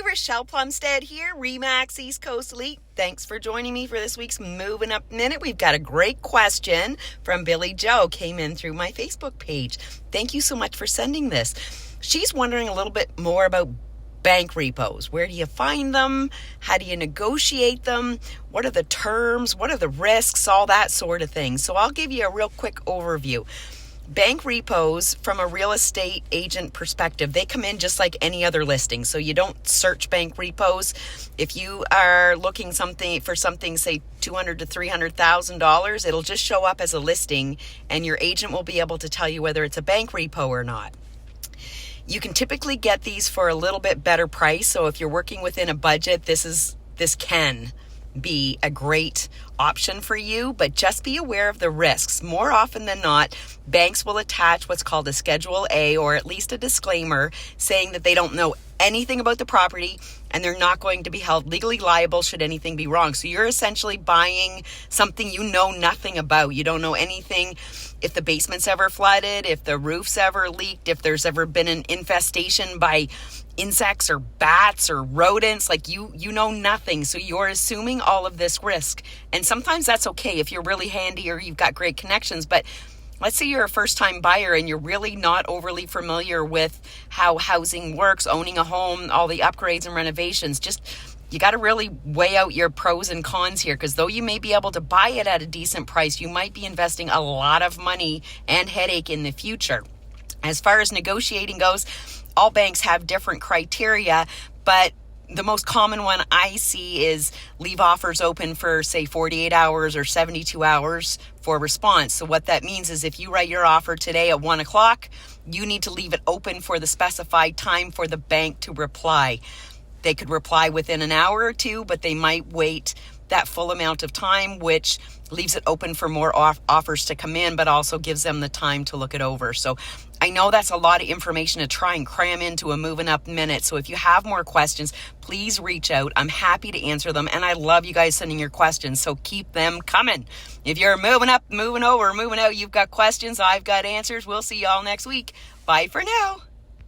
Rochelle Plumstead here, Remax East Coast Elite. Thanks for joining me for this week's Movin Up Minute. We've got a great question from Billy Joe, came in through my Facebook page. Thank you so much for sending this. She's wondering a little bit more about bank repos. Where do you find them? How do you negotiate them? What are the terms? What are the risks? All that sort of thing. So I'll give you a real quick overview. Bank repos, from a real estate agent perspective, they come in just like any other listing. So you don't search bank repos. If you are looking for something, say $200,000 to $300,000, it'll just show up as a listing, and your agent will be able to tell you whether it's a bank repo or not. You can typically get these for a little bit better price. So if you're working within a budget, this can be a great option for you, but just be aware of the risks. More often than not, banks will attach what's called a Schedule A, or at least a disclaimer saying that they don't know anything about the property and they're not going to be held legally liable should anything be wrong. So you're essentially buying something you know nothing about. You don't know anything if the basement's ever flooded, if the roof's ever leaked, if there's ever been an infestation by insects or bats or rodents. Like you know nothing. So you're assuming all of this risk. And sometimes that's okay if you're really handy or you've got great connections. But let's say you're a first-time buyer and you're really not overly familiar with how housing works, owning a home, all the upgrades and renovations. You got to really weigh out your pros and cons here, because though you may be able to buy it at a decent price, you might be investing a lot of money and headache in the future. As far as negotiating goes, all banks have different criteria, but the most common one I see is leave offers open for, say, 48 hours or 72 hours for response. So what that means is if you write your offer today at 1 o'clock, you need to leave it open for the specified time for the bank to reply. They could reply within an hour or two, but they might wait that full amount of time, which leaves it open for more offers to come in, but also gives them the time to look it over. So I know that's a lot of information to try and cram into a Movin Up Minute. So if you have more questions, please reach out. I'm happy to answer them. And I love you guys sending your questions. So keep them coming. If you're moving up, moving over, moving out, you've got questions, I've got answers. We'll see y'all next week. Bye for now.